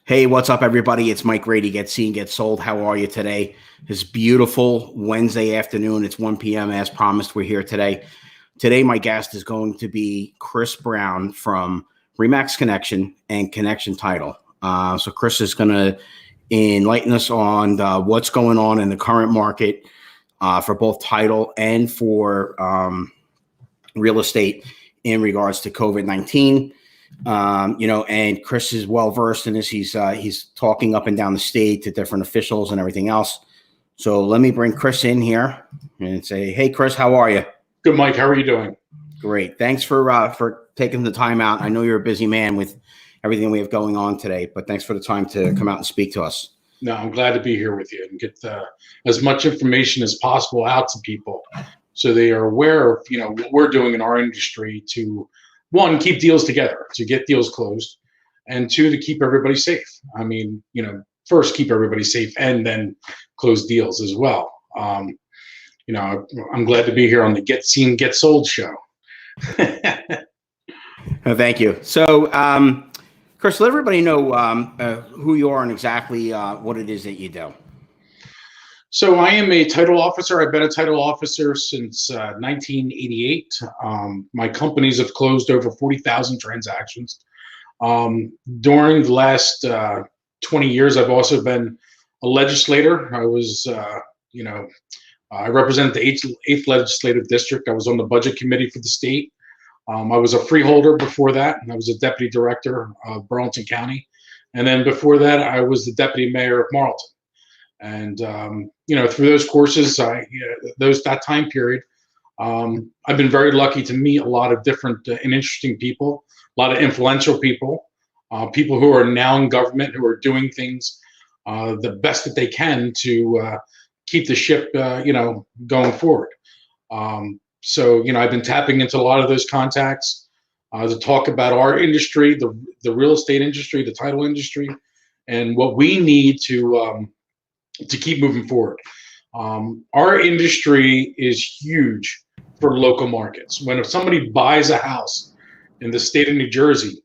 Hey, what's up, everybody? It's Mike Grady, Get Seen, Get Sold. How are you today? This beautiful Wednesday afternoon. It's 1 p.m. As promised, we're here today. Today, my guest is going to be Chris Brown from Remax Connection and Connection Title. So Chris is going to enlighten us on what's going on in the current market for both title and for real estate in regards to COVID-19. And Chris is well versed in this. He's talking up and down the state to different officials and everything else. So let me bring Chris in here and say, "Hey, Chris, how are you?" Good, Mike. How are you doing? Great. Thanks for taking the time out. I know you're a busy man with everything we have going on today, but thanks for the time to come out and speak to us. No, I'm glad to be here with you and get as much information as possible out to people, so they are aware of what we're doing in our industry to, one, keep deals together, to get deals closed, and two, to keep everybody safe. I mean, first keep everybody safe and then close deals as well. I'm glad to be here on the Get Seen, Get Sold show. Thank you. So, Chris, let everybody know who you are and exactly what it is that you do. So I am a title officer. I've been a title officer since 1988. My companies have closed over 40,000 transactions. During the last 20 years, I've also been a legislator. I was, I represent the 8th Legislative District. I was on the Budget Committee for the state. I was a freeholder before that, and I was a deputy director of Burlington County. And then before that, I was the deputy mayor of Marlton. And through those courses, that time period, I've been very lucky to meet a lot of different and interesting people, a lot of influential people, people who are now in government, who are doing things the best that they can to keep the ship, going forward. So I've been tapping into a lot of those contacts to talk about our industry, the real estate industry, the title industry, and what we need to keep moving forward. Our industry is huge for local markets. When somebody buys a house in the state of New Jersey,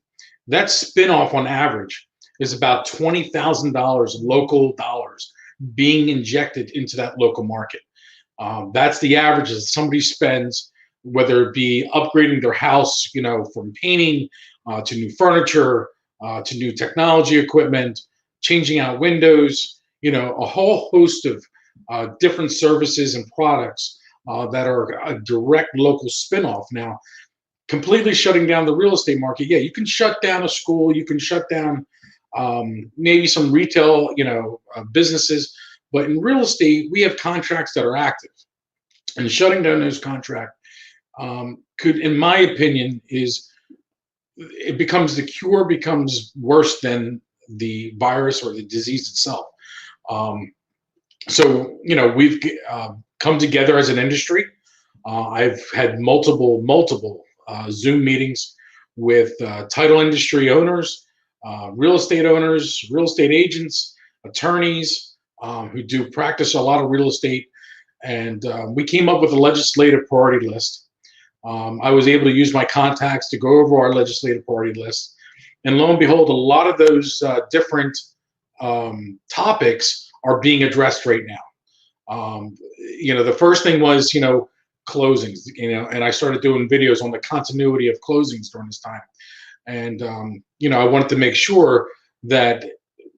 that spinoff on average is about $20,000 local dollars being injected into that local market. That's the average that somebody spends, whether it be upgrading their house, from painting to new furniture, to new technology equipment, changing out windows, a whole host of different services and products that are a direct local spinoff. Now, completely shutting down the real estate market. Yeah, you can shut down a school, you can shut down maybe some retail, businesses, but in real estate, we have contracts that are active, and shutting down those contracts could, in my opinion, the cure becomes worse than the virus or the disease itself. So we've come together as an industry. I've had multiple Zoom meetings with title industry owners, real estate owners, real estate agents, attorneys who do practice a lot of real estate, and we came up with a legislative priority list. I was able to use my contacts to go over our legislative priority list, and lo and behold, a lot of those different topics are being addressed right now. The first thing was, closings, and I started doing videos on the continuity of closings during this time. And, I wanted to make sure that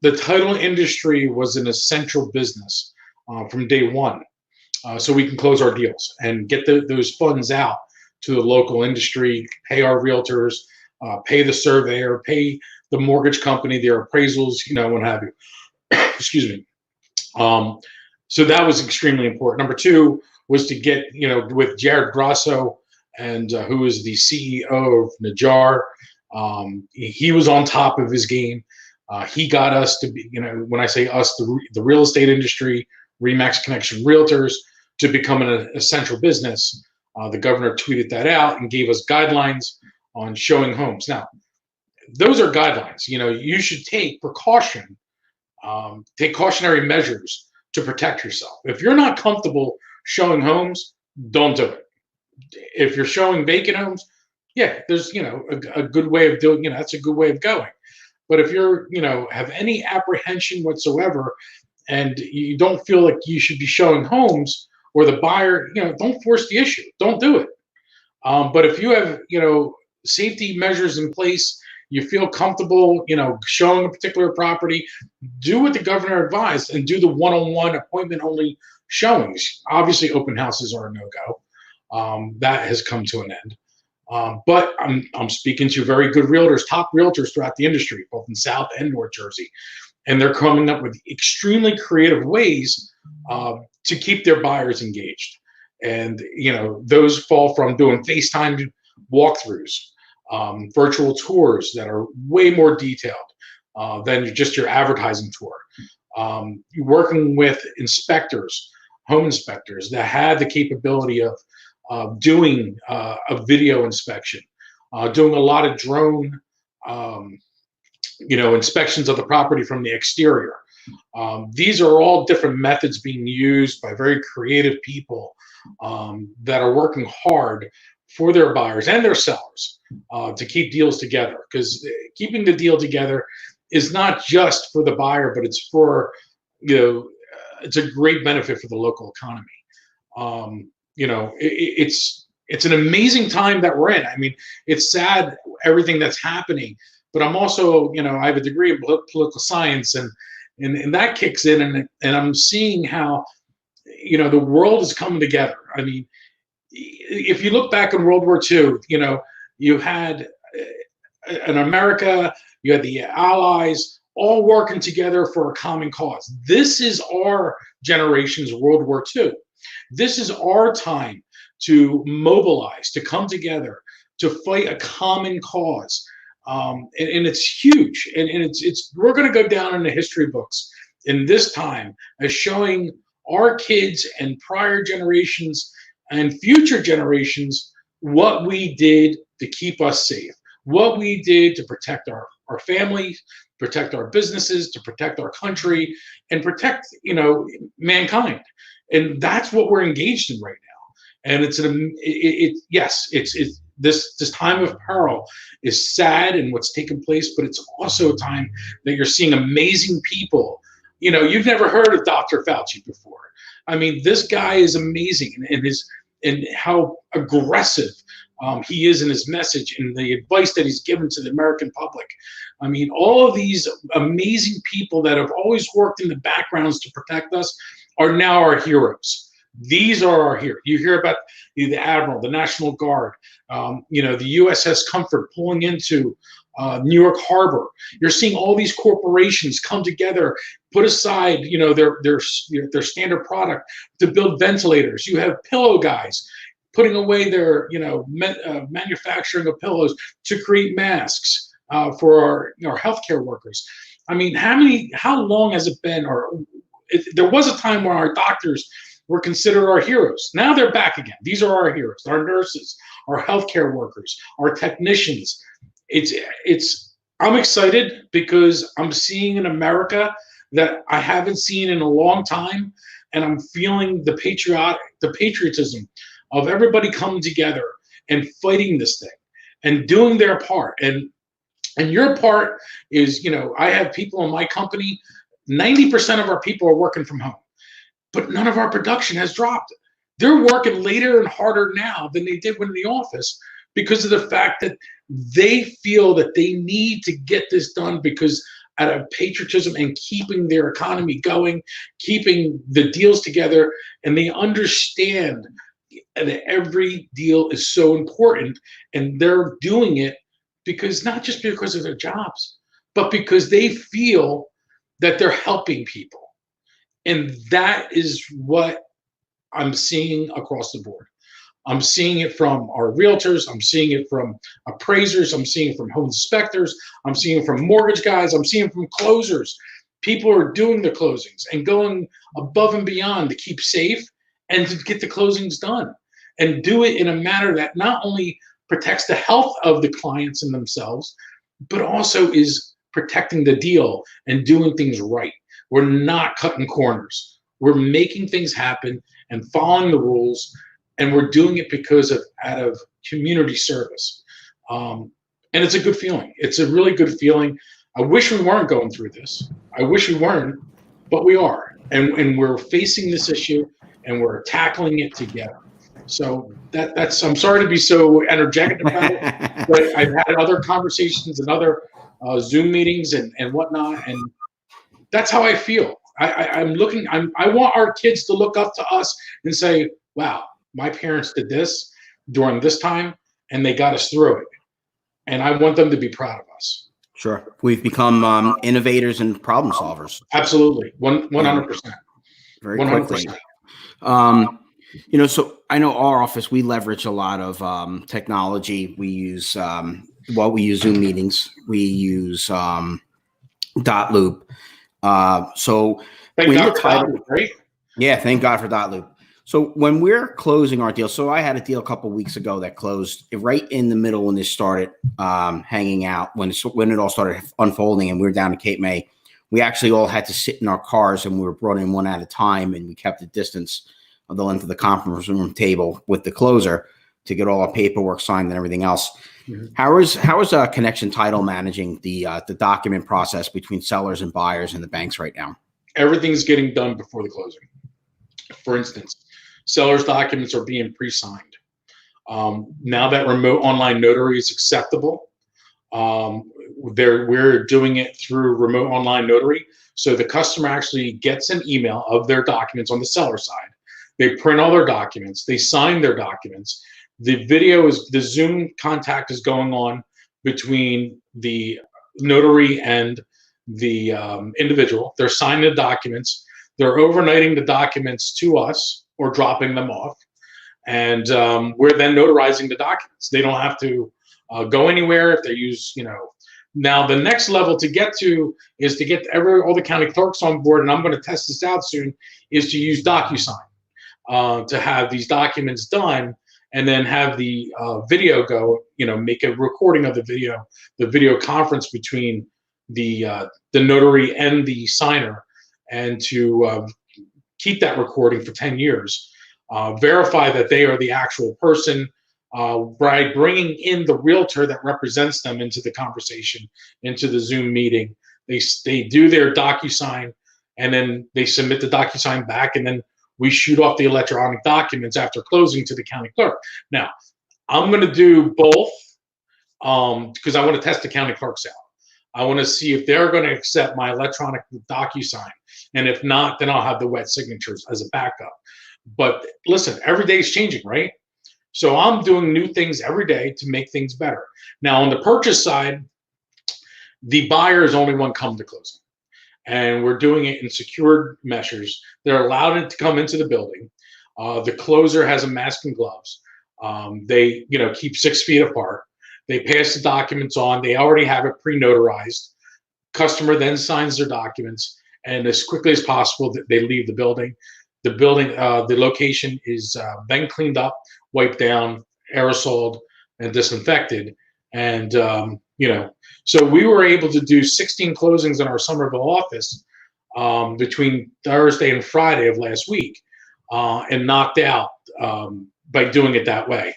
the title industry was an essential business from day one, so we can close our deals and get those funds out to the local industry, pay our realtors, pay the surveyor, pay the mortgage company, their appraisals, what have you. Excuse me. So that was extremely important. Number two was to get, with Jared Grasso, and who is the CEO of Najjar. He was on top of his game. He got us to be, when I say us, the real estate industry, Remax Connection Realtors, to become an essential business. The governor tweeted that out and gave us guidelines on showing homes. Now, those are guidelines. You should take precaution, take cautionary measures to protect yourself. If you're not comfortable showing homes, don't do it. If you're showing vacant homes, yeah, there's a good way of doing. That's a good way of going. But if you're, have any apprehension whatsoever, and you don't feel like you should be showing homes, or the buyer, don't force the issue. Don't do it. But if you have, safety measures in place, you feel comfortable, showing a particular property, do what the governor advised and do the one-on-one appointment only showings. Obviously, open houses are a no-go. That has come to an end. But I'm speaking to very good realtors, top realtors throughout the industry, both in South and North Jersey, and they're coming up with extremely creative ways to keep their buyers engaged. And those fall from doing FaceTime walkthroughs, virtual tours that are way more detailed than just your advertising tour. You're working with inspectors, home inspectors that have the capability of doing a video inspection, doing a lot of drone, inspections of the property from the exterior. These are all different methods being used by very creative people that are working hard for their buyers and their sellers to keep deals together. Because keeping the deal together is not just for the buyer, but it's for, it's a great benefit for the local economy. It's an amazing time that we're in. I mean, it's sad everything that's happening, but I'm also, I have a degree in political science, and that kicks in, and I'm seeing how, the world is coming together. I mean, if you look back in World War II, you had in America, you had the Allies all working together for a common cause. This is our generation's World War II. This is our time to mobilize, to come together, to fight a common cause. And it's huge. And we're going to go down in the history books in this time as showing our kids and prior generations and future generations what we did to keep us safe, what we did to protect our families, protect our businesses, to protect our country, and protect, mankind. And that's what we're engaged in right now. And it's this time of peril is sad and what's taken place, but it's also a time that you're seeing amazing people. You've never heard of Dr. Fauci before. I mean, this guy is amazing, and how aggressive he is in his message and the advice that he's given to the American public. I mean, all of these amazing people that have always worked in the backgrounds to protect us are now our heroes. These are our heroes. You hear about the Admiral, the National Guard, the USS Comfort pulling into New York Harbor. You're seeing all these corporations come together, put aside, their standard product to build ventilators. You have pillow guys putting away their, manufacturing of pillows to create masks for our healthcare workers. I mean, how long has it been? There was a time when our doctors were considered our heroes. Now they're back again. These are our heroes, our nurses, our healthcare workers, our technicians. I'm excited because I'm seeing an America that I haven't seen in a long time, and I'm feeling the patriotism of everybody coming together and fighting this thing and doing their part. And your part is, I have people in my company, 90% of our people are working from home, but none of our production has dropped. They're working later and harder now than they did when in the office, because of the fact that they feel that they need to get this done because out of patriotism and keeping their economy going, keeping the deals together, and they understand that every deal is so important, and they're doing it because not just because of their jobs, but because they feel that they're helping people. And that is what I'm seeing across the board. I'm seeing it from our realtors. I'm seeing it from appraisers. I'm seeing it from home inspectors. I'm seeing it from mortgage guys. I'm seeing it from closers. People are doing the closings and going above and beyond to keep safe and to get the closings done, and do it in a manner that not only protects the health of the clients and themselves, but also is protecting the deal and doing things right. We're not cutting corners. We're making things happen and following the rules, and we're doing it out of community service. And it's a good feeling. It's a really good feeling. I wish we weren't going through this. I wish we weren't, but we are. And we're facing this issue and we're tackling it together. So that's, I'm sorry to be so energetic about it, but I've had other conversations and other Zoom meetings and whatnot, and that's how I feel. I want our kids to look up to us and say, wow, my parents did this during this time and they got us through it. And I want them to be proud of us. Sure. We've become innovators and problem solvers. Absolutely. 100%. Very quickly. 100%. You know, so I know our office, we leverage a lot of technology. We use, we use Zoom meetings. We use Dotloop. So thank God for Dotloop, right? Yeah, thank God for Dotloop. So when we're closing our deal, so I had a deal a couple of weeks ago that closed right in the middle when this started hanging out, when it all started unfolding, and we were down in Cape May. We actually all had to sit in our cars, and we were brought in one at a time, and we kept a distance of the length of the conference room table with the closer to get all our paperwork signed and everything else. Mm-hmm. How is Connection Title managing the document process between sellers and buyers and the banks right now? Everything's getting done before the closing. For instance, sellers' documents are being pre-signed. Now that remote online notary is acceptable, we're doing it through remote online notary. So the customer actually gets an email of their documents on the seller side. They print all their documents. They sign their documents. The Zoom contact is going on between the notary and the individual. They're signing the documents. They're overnighting the documents to us or dropping them off. And we're then notarizing the documents. They don't have to go anywhere if they use, Now the next level to get to is to get all the county clerks on board, and I'm going to test this out soon, is to use DocuSign to have these documents done, and then have the video go, make a recording of the video conference between the notary and the signer, and to keep that recording for 10 years, verify that they are the actual person, by bringing in the realtor that represents them into the conversation, into the Zoom meeting. They do their DocuSign, and then they submit the DocuSign back, and then we shoot off the electronic documents after closing to the county clerk. Now, I'm going to do both because I want to test the county clerks out. I want to see if they're going to accept my electronic DocuSign. And if not, then I'll have the wet signatures as a backup. But listen, every day is changing, right? So I'm doing new things every day to make things better. Now, on the purchase side, the buyer is only one come to closing. And we're doing it in secured measures. They're allowed to come into the building. The closer has a mask and gloves. They, keep 6 feet apart. They pass the documents on. They already have it pre-notarized. Customer then signs their documents, and as quickly as possible, they leave the building. The location is then cleaned up, wiped down, aerosoled, and disinfected. And so we were able to do 16 closings in our Somerville office between Thursday and Friday of last week, and knocked out by doing it that way.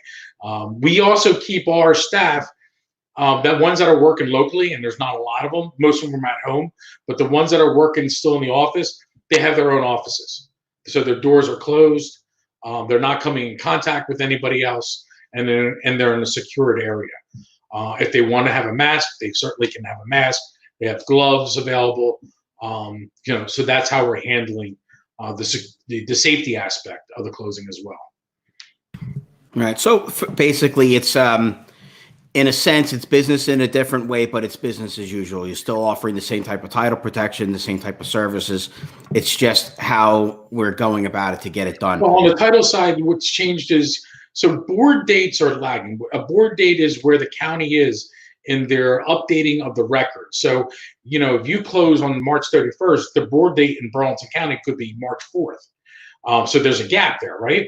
We also keep our staff, the ones that are working locally, and there's not a lot of them, most of them are at home, but the ones that are working still in the office, they have their own offices. So their doors are closed. They're not coming in contact with anybody else, and they're in a secured area. If they want to have a mask, they certainly can have a mask. They have gloves available. So that's how we're handling the safety aspect of the closing as well. Right. So basically, it's in a sense, it's business in a different way, but it's business as usual. You're still offering the same type of title protection, the same type of services. It's just how we're going about it to get it done. Well, on the title side, what's changed is, so board dates are lagging. A board date is where the county is in their updating of the record. So, if you close on March 31st, the board date in Burlington County could be March 4th. So there's a gap there, right?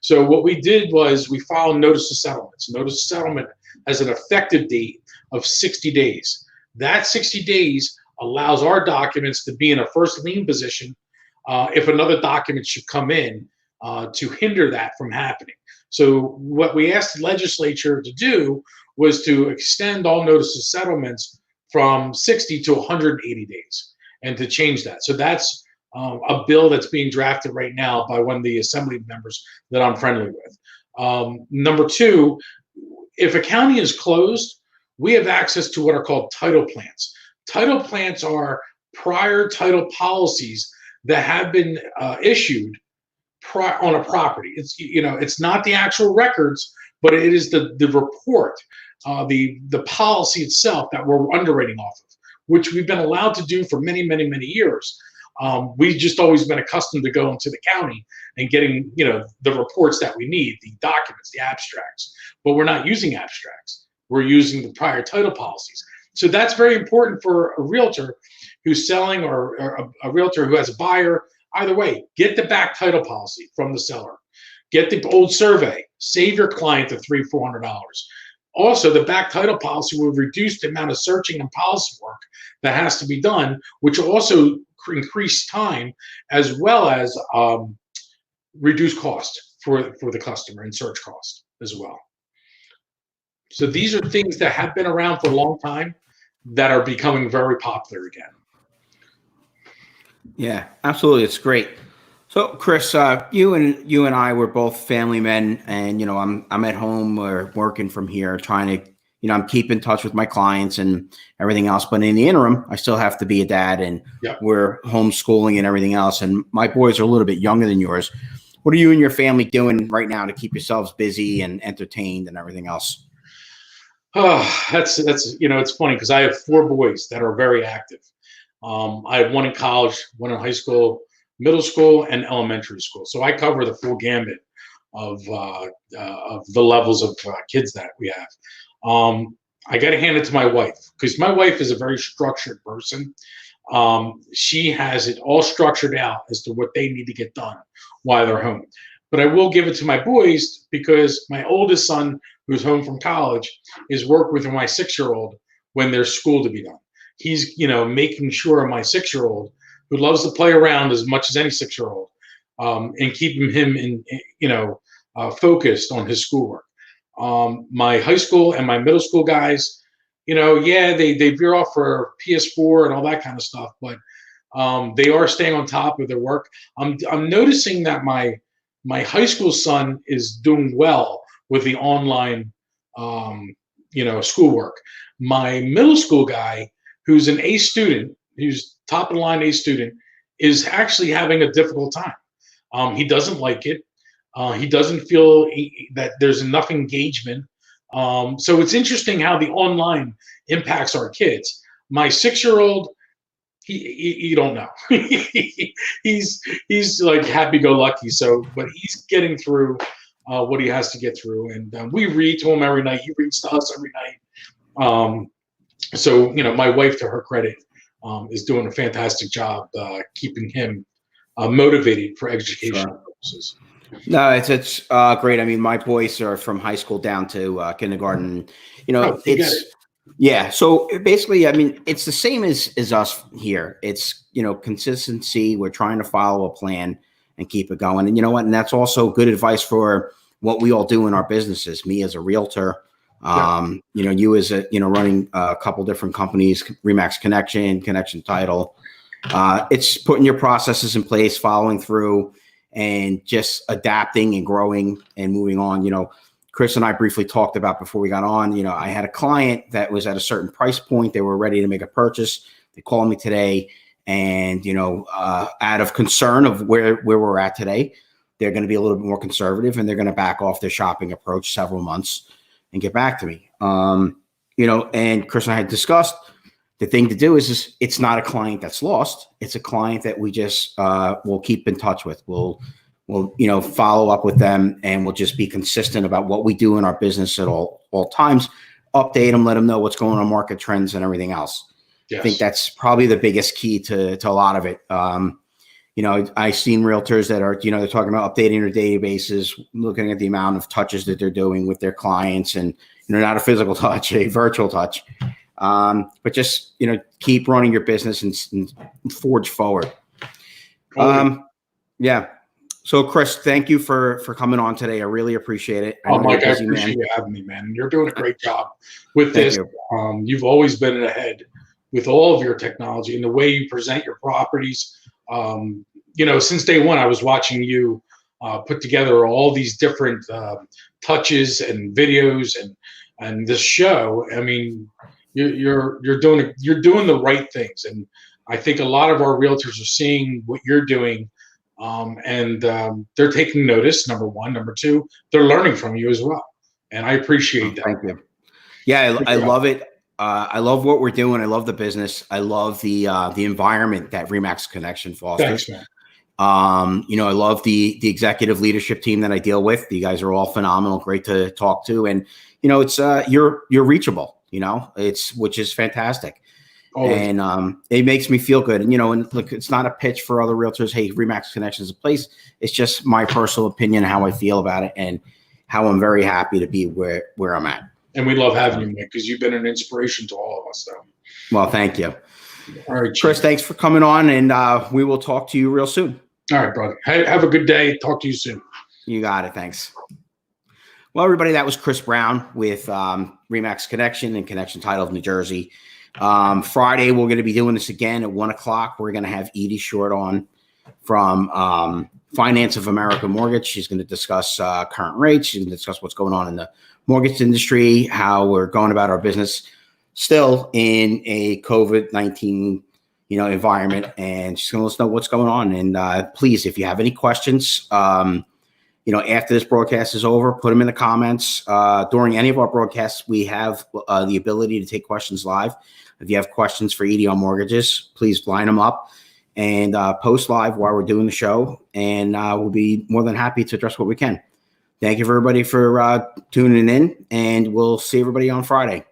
So what we did was we filed notice of settlements. Notice of settlement has an effective date of 60 days. That 60 days allows our documents to be in a first lien position if another document should come in to hinder that from happening. So what we asked the legislature to do was to extend all notice of settlements from 60 to 180 days, and to change that. So that's a bill that's being drafted right now by one of the assembly members that I'm friendly with. Number two, if a county is closed, we have access to what are called title plants. Title plants are prior title policies that have been issued on a property. It's, you know, it's not the actual records, but it is the report, the policy itself that we're underwriting off of, which we've been allowed to do for many, many, many years. We've just always been accustomed to going to the county and getting, you know, the reports that we need, the documents, the abstracts, but we're not using abstracts. We're using the prior title policies. So that's very important for a realtor who's selling, or a realtor who has a buyer. Either way, get the back title policy from the seller. Get the old survey. Save your client the $300-400. Also, the back title policy will reduce the amount of searching and policy work that has to be done, which will also increase time, as well as reduce cost for the customer and search cost as well. So these are things that have been around for a long time that are becoming very popular again. Yeah, absolutely. It's great. So, Chris, you and I were both family men, and you know, I'm at home or working from here, trying to, you know, I'm keeping in touch with my clients and everything else. But in the interim, I still have to be a dad, and we're homeschooling and everything else. And my boys are a little bit younger than yours. What are you and your family doing right now to keep yourselves busy and entertained and everything else? Oh, that's you know, it's funny because I have 4 boys that are very active. I have one in college, one in high school, middle school, and elementary school. So I cover the full gambit of the levels of kids that we have. I got to hand it to my wife, because my wife is a very structured person. She has it all structured out as to what they need to get done while they're home. But I will give it to my boys, because my oldest son, who's home from college, is working with my 6-year-old when there's school to be done. He's, you know, making sure my 6-year-old, who loves to play around as much as any 6-year-old, and keeping him in, you know, focused on his schoolwork. My high school and my middle school guys, you know, yeah, they veer off for PS4 and all that kind of stuff, but they are staying on top of their work. I'm noticing that my high school son is doing well with the online, you know, schoolwork. My middle school guy, who's an A student, who's top of the line A student, is actually having a difficult time. He doesn't like it. He doesn't feel that there's enough engagement. So it's interesting how the online impacts our kids. My 6-year-old, you don't know. he's like happy-go-lucky. So, but he's getting through what he has to get through, and we read to him every night. He reads to us every night. So, you know, my wife, to her credit, is doing a fantastic job keeping him motivated for educational purposes. No, it's great. I mean, my boys are from high school down to kindergarten. You know, yeah. So basically, I mean, it's the same as us here. It's, you know, consistency. We're trying to follow a plan and keep it going. And you know what? And that's also good advice for what we all do in our businesses. Me as a realtor, you know, you as a, you know, running a couple different companies, Remax Connection Title. It's putting your processes in place, following through, and just adapting and growing and moving on. You know, Chris and I briefly talked about before we got on, you know, I had a client that was at a certain price point. They were ready to make a purchase. They called me today, and, you know, out of concern of where we're at today, they're going to be a little bit more conservative, and they're going to back off their shopping approach several months and get back to me. You know, and Chris and I had discussed, the thing to do is it's not a client that's lost. It's a client that we just will keep in touch with. We'll you know, follow up with them, and we'll just be consistent about what we do in our business at all times. Update them, let them know what's going on, market trends and everything else. Yes. I think that's probably the biggest key to a lot of it. You know, I've seen realtors that are, you know, they're talking about updating their databases, looking at the amount of touches that they're doing with their clients, and, you know, not a physical touch, a virtual touch. But just, you know, keep running your business and forge forward. Yeah. So, Chris, thank you for coming on today. I really appreciate it. Mike, I appreciate you having me, man. You're doing a great job with this. You've always been ahead with all of your technology and the way you present your properties. Since day one, I was watching you put together all these different touches and videos and this show. I mean, you're doing the right things, and I think a lot of our realtors are seeing what you're doing, and they're taking notice. Number one, number two, they're learning from you as well, and I appreciate that. Thank you. Yeah, I love it. I love what we're doing. I love the business. I love the environment that Remax Connection fosters. Thanks, man. I love the executive leadership team that I deal with. You guys are all phenomenal, great to talk to, and it's you're reachable. Which is fantastic. Always. And it makes me feel good. And look, it's not a pitch for other realtors. Hey, Remax Connection is a place. It's just my personal opinion, how I feel about it, and how I'm very happy to be where I'm at. And we love having you, Nick, because you've been an inspiration to all of us, though. Well, thank you. All right, Chris, thanks for coming on, and we will talk to you real soon. All right, brother. Have a good day. Talk to you soon. You got it. Thanks. Well, everybody, that was Chris Brown with Remax Connection and Connection Title of New Jersey. Friday, we're going to be doing this again at 1:00. We're going to have Edie Short on from Finance of America Mortgage. She's going to discuss current rates. She's going to discuss what's going on in the mortgage industry, how we're going about our business still in a COVID-19 environment, and she's going to let us know what's going on. And please, if you have any questions, after this broadcast is over, put them in the comments. During any of our broadcasts, we have the ability to take questions live. If you have questions for Edie on mortgages, please line them up and post live while we're doing the show, and we'll be more than happy to address what we can. Thank you, everybody, for tuning in, and we'll see everybody on Friday.